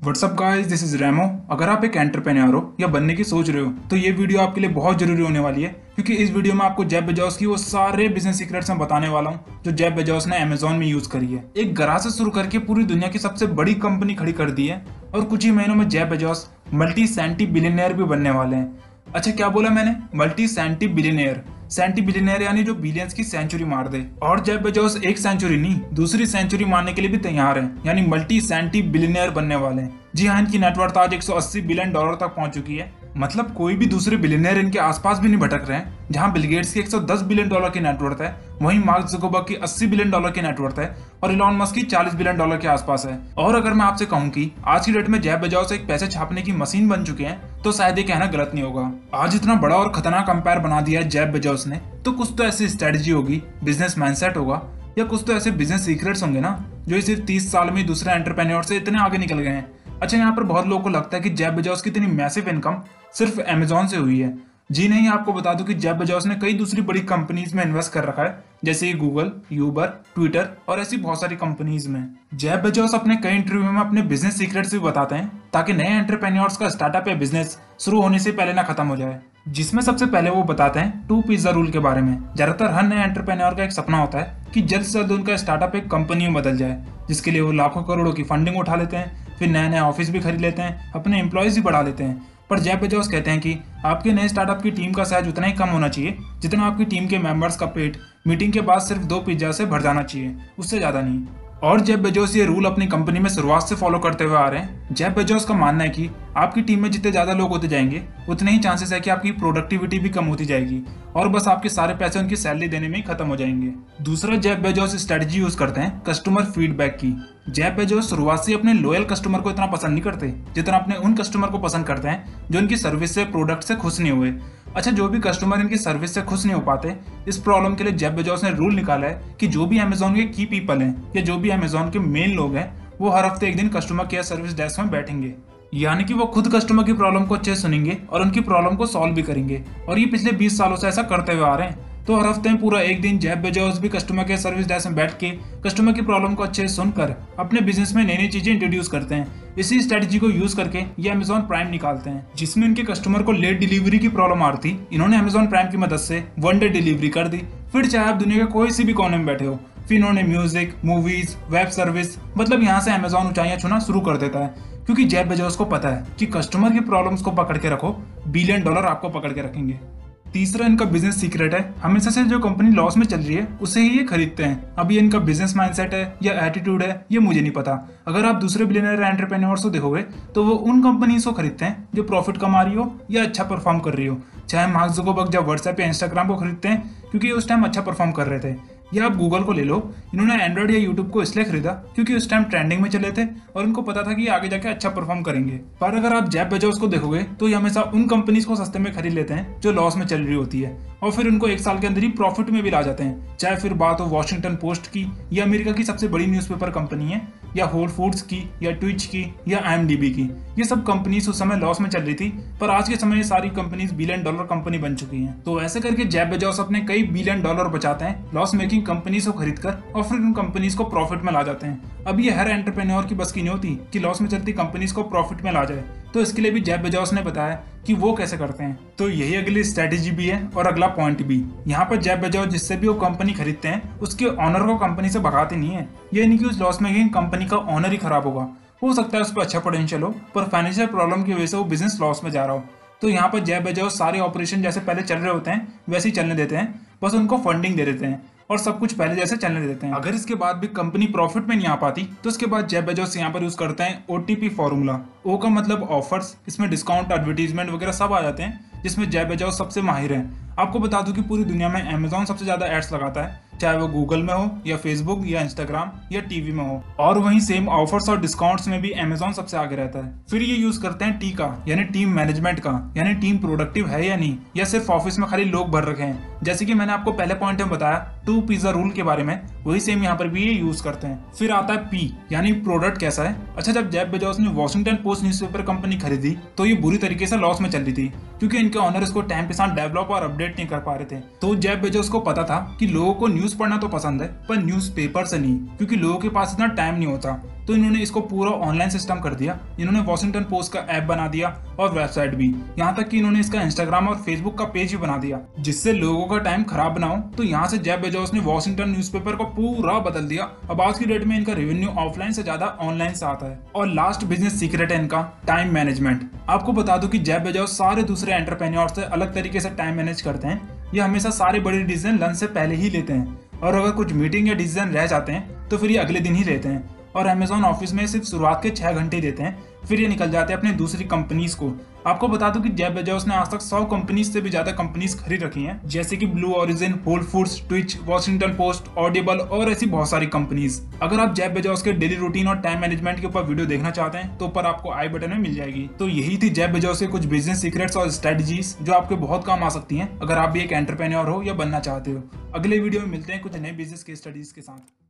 WhatsApp guys, this is रेमो। अगर आप एक एंटरप्रेन्योर हो या बनने की सोच रहे हो तो ये वीडियो आपके लिए बहुत जरूरी होने वाली है, क्योंकि इस वीडियो में आपको जेफ बेजोस की वो सारे बिजनेस सीक्रेट्स मैं बताने वाला हूँ जो जेफ बेजोस ने अमेजोन में यूज करी है। एक गराज से शुरू करके पूरी दुनिया की सबसे बड़ी कंपनी खड़ी कर दी है और कुछ ही महीनों में Jeff Bezos multi centi billionaire भी बनने वाले हैं। अच्छा, क्या बोला मैंने? Multi centi billionaire. Centi billionaire यानी जो बिलियंस की सेंचुरी मार दे। और जेफ बेजोस एक सेंचुरी नहीं, दूसरी सेंचुरी मारने के लिए भी तैयार हैं, यानी मल्टी सेंटी बिलियनियर बनने वाले हैं। जी हाँ, इनकी नेटवर्थ आज $180 बिलियन तक पहुंच चुकी है। मतलब कोई भी दूसरे बिलियनियर इनके आसपास भी नहीं भटक रहे हैं। जहां बिल गेट्स की $110 बिलियन की नेटवर्थ है, वहीं मार्क जुकरबर्ग की $80 बिलियन की नेटवर्थ है और इलॉन मस्क की $40 बिलियन के आसपास है। और अगर मैं आपसे कहूं कि आज की डेट में जेफ बेजोस एक पैसे छापने की मशीन बन चुके हैं, तो शायद ये कहना गलत नहीं होगा। आज इतना बड़ा और खतरनाक अंपायर बना दिया है जेफ बेजोस ने, तो कुछ तो ऐसी स्ट्रेटजी होगी, बिजनेस माइंडसेट होगा, या कुछ तो ऐसे बिजनेस सीक्रेट्स होंगे ना, जो सिर्फ 30 साल में दूसरे एंटरप्रेन्योर से इतने आगे निकल गए हैं। अच्छा, यहाँ पर बहुत लोगों को लगता है कि जेफ बेजोस की इतनी मैसिव इनकम सिर्फ अमेजोन से हुई है। जी नहीं, आपको बता दूं कि जेफ बेजोस ने कई दूसरी बड़ी कंपनीज में इन्वेस्ट कर रखा है, जैसे गूगल, यूबर, ट्विटर और ऐसी बहुत सारी कंपनीज में। जेफ बेजोस अपने कई इंटरव्यू में अपने बिजनेस सीक्रेट्स भी बताते हैं, ताकि नए एंटरप्रेन्योर्स का स्टार्टअप या बिजनेस शुरू होने से पहले ना खत्म हो जाए। जिसमें सबसे पहले वो बताते हैं 2 पिज्जा रूल के बारे में। ज्यादातर हर नए एंटरप्रेन्योर का एक सपना होता है कि जल्द से जल्द उनका स्टार्टअप एक कंपनी में बदल जाए, जिसके लिए वो लाखों करोड़ों की फंडिंग उठा लेते हैं, फिर नया नया ऑफिस भी खरीद लेते हैं, अपने एम्प्लॉयज भी बढ़ा लेते हैं। पर जेफ बेजोस कहते हैं कि आपके नए स्टार्टअप की टीम का साइज उतना ही कम होना चाहिए जितना आपकी टीम के मेंबर्स का पेट मीटिंग के बाद सिर्फ 2 पिज्जा से भर जाना चाहिए, उससे ज्यादा नहीं। और जेफ बेजोस ये रूल अपनी कंपनी में शुरुआत से फॉलो करते हुए आ रहे हैं। जेफ बेजोस का मानना है कि आपकी टीम में जितने ज्यादा लोग होते जाएंगे, उतने ही चांसेस है कि आपकी प्रोडक्टिविटी भी कम होती जाएगी और बस आपके सारे पैसे उनकी सैलरी देने में ही खत्म हो जाएंगे। दूसरा, जेफ बेजोस स्ट्रेटजी यूज करते हैं कस्टमर फीडबैक की। जेफ बेजोस शुरुआत से अपने लॉयल कस्टमर को इतना पसंद नहीं करते जितना अपने उन कस्टमर को पसंद करते हैं जो इनकी सर्विस से, प्रोडक्ट से खुश नहीं हुए। अच्छा, जो भी कस्टमर इनकी सर्विस से खुश नहीं हो पाते, इस प्रॉब्लम के लिए जेफ बेजोस ने रूल निकाला है कि जो भी अमेजोन के की पीपल हैं या जो भी अमेजोन के मेन लोग हैं, वो हर हफ्ते एक दिन कस्टमर केयर सर्विस डेस्क में बैठेंगे। यानी कि वो खुद कस्टमर की प्रॉब्लम को अच्छे से सुनेंगे और उनकी प्रॉब्लम को सॉल्व भी करेंगे। और ये पिछले 20 सालों से ऐसा करते हुए आ रहे हैं। तो हर हफ्ते में पूरा एक दिन जेफ बेजोस भी कस्टमर केयर सर्विस डेस्क में बैठ के कस्टमर की प्रॉब्लम को अच्छे से सुनकर अपने बिजनेस में नई नई चीजें इंट्रोड्यूस करते हैं। इसी स्ट्रेटजी को यूज करके ये अमेजोन प्राइम निकालते हैं, जिसमें इनके कस्टमर को लेट डिलीवरी की प्रॉब्लम आ रही थी। इन्होंने अमेजोन प्राइम की मदद से 1 डे डिलीवरी कर दी। फिर चाहे आप दुनिया के कोई सी भी कोने में बैठे हो, फिर इन्होंने म्यूजिक, मूवीज, वेब सर्विस, मतलब यहाँ से अमेजोन ऊंचाइयां छूना शुरू कर देता है, क्योंकि जेफ बेजोस को पता है कि कस्टमर की प्रॉब्लम्स को पकड़ के रखो, $1 बिलियन आपको पकड़ के रखेंगे। तीसरा इनका बिजनेस सीक्रेट है, हमेशा से जो कंपनी लॉस में चल रही है उसे ही ये खरीदते हैं। अब ये इनका बिजनेस माइंडसेट है या एटीट्यूड है, ये मुझे नहीं पता। अगर आप दूसरे बिलियनर एंटरप्रेन्योर्स को देखोगे तो वो उन कंपनीज को खरीदते हैं जो प्रॉफिट कमा रही हो या अच्छा परफॉर्म कर रही हो। चाहे मार्क जुकरबर्ग जब व्हाट्सएप या इंस्टाग्राम को खरीदते हैं क्योंकि उस टाइम अच्छा परफॉर्म कर रहे थे, या आप गूगल को ले लो, इन्होंने एंड्रॉइड या यूट्यूब को इसलिए खरीदा क्योंकि उस टाइम ट्रेंडिंग में चले थे और उनको पता था कि ये आगे जाके अच्छा परफॉर्म करेंगे। पर अगर आप जेफ बेजोस को देखोगे तो ये हमेशा उन कंपनीज को सस्ते में खरीद लेते हैं जो लॉस में चल रही होती है और फिर उनको 1 साल के अंदर ही प्रॉफिट में भी ला जाते हैं। चाहे फिर बात हो वॉशिंगटन पोस्ट की, या अमेरिका की सबसे बड़ी न्यूज़पेपर कंपनी है, या होल फूड्स की, या ट्विच की, या IMDb की। ये सब कंपनीज उस समय लॉस में चल रही थी, पर आज के समय ये सारी कंपनीज $1 बिलियन कंपनी बन चुकी हैं। तो ऐसे करके जेफ बेजोस अपने कई $1 बिलियन बचाते हैं लॉस मेकिंग कंपनीज को खरीदकर और फिर उन कंपनीज को प्रॉफिट में ला जाते हैं। अब ये हर एंटरप्रेन्योर की बस की नहीं होती कि लॉस में चलती कंपनीज को प्रॉफिट में ला जाए, तो इसके लिए भी जेफ बेजोस ने बताया कि वो कैसे करते हैं। तो यही अगली स्ट्रेटेजी भी है और अगला पॉइंट भी। यहाँ पर जेफ बेजोस जिससे भी वो कंपनी खरीदते हैं उसके ऑनर को कंपनी से भगाते नहीं है। ये नहीं कि उस लॉस मेकिंग कंपनी का ऑनर ही खराब होगा, हो सकता है उस पर अच्छा पोटेंशियल हो, पर फाइनेंशियल प्रॉब्लम की वजह से वो बिजनेस लॉस में जा रहा हो। तो यहाँ पर जेफ बेजोस सारे ऑपरेशन जैसे पहले चल रहे होते हैं वैसे ही चलने देते हैं, बस उनको फंडिंग दे देते हैं और सब कुछ पहले जैसे चलने देते हैं। अगर इसके बाद भी कंपनी प्रॉफिट में नहीं आ पाती तो इसके बाद जेफ बेजोस यहाँ पर यूज करते हैं OTP फॉर्मूला। ओ का मतलब ऑफर्स, इसमें डिस्काउंट, एडवर्टीजमेंट वगैरह सब आ जाते हैं, जिसमें जेफ बेजोस सबसे माहिर हैं। आपको बता दूं कि पूरी दुनिया में अमेजोन सबसे ज्यादा एड्स लगाता है, चाहे वो गूगल में हो या फेसबुक या इंस्टाग्राम या टीवी में हो। और वहीं सेम ऑफर्स और डिस्काउंट्स में भी अमेजोन सबसे आगे रहता है। फिर ये यूज करते हैं टी का, यानी टीम मैनेजमेंट का, यानी टीम प्रोडक्टिव है या नहीं, या सिर्फ ऑफिस में खाली लोग भर रखे हैं। जैसे कि मैंने आपको पहले पॉइंट में बताया 2 पिज्जा रूल के बारे में, वही सेम यहाँ पर भी ये यूज करते हैं। फिर आता है पी, यानी प्रोडक्ट कैसा है। अच्छा, जब जेफ बेजोस ने वॉशिंगटन पोस्ट न्यूज़पेपर कंपनी खरीदी तो ये बुरी तरीके से लॉस में चल रही थी, क्योंकि इनके ऑनर इसको टाइम के साथ डेवलप और अपडेट नहीं कर पा रहे थे। तो जेफ बेजोस को पता था कि लोगों को न्यूज़ न्यूज़ पढ़ना तो पसंद है पर न्यूज़पेपर से नहीं, क्योंकि लोगों के पास इतना टाइम नहीं होता। तो इन्होंने इसको पूरा ऑनलाइन सिस्टम कर दिया। इन्होंने वॉशिंगटन पोस्ट का ऐप बना दिया और वेबसाइट भी, यहाँ तक कि इन्होंने इसका इंस्टाग्राम और फेसबुक का पेज भी बना दिया, जिससे लोगों का टाइम खराब ना हो। तो यहाँ से जेफ बेजोस ने वॉशिंगटन न्यूज़पेपर को पूरा बदल दिया। अब आज की डेट में इनका रेवेन्यू ऑफलाइन से ज्यादा ऑनलाइन से आता है। और लास्ट बिजनेस सीक्रेट है इनका टाइम मैनेजमेंट। आपको बता दूं कि जेफ बेजोस सारे दूसरे एंटरप्रेन्योर से अलग तरीके से टाइम मैनेज करते हैं। ये हमेशा सारे बड़े डिसीजन लंच से पहले ही लेते हैं, और अगर कुछ मीटिंग या डिसीजन रह जाते हैं तो फिर ये अगले दिन ही लेते हैं। और अमेजॉन ऑफिस में सिर्फ शुरुआत के 6 घंटे देते हैं, फिर ये निकल जाते हैं अपने दूसरी कंपनीज को। आपको बता दूं कि जेफ बेजोस ने आज तक 100 कंपनीज से भी ज्यादा कंपनीज खरीद रखी हैं, जैसे कि Blue Origin, Whole Foods, Twitch, Washington Post, Audible और ऐसी बहुत सारी कंपनीज। अगर आप जेफ बेजोस के डेली रूटीन और टाइम मैनेजमेंट के ऊपर वीडियो देखना चाहते हैं तो ऊपर आपको आई बटन में मिल जाएगी। तो यही थी जेफ बेजोस के कुछ बिजनेस सीक्रेट्स और स्ट्रेटजीज जो आपके बहुत काम आ सकती हैं अगर आप भी एक एंटरप्रेन्योर हो या बनना चाहते हो। अगले वीडियो में मिलते हैं कुछ नए बिजनेस केस स्टडीज के साथ।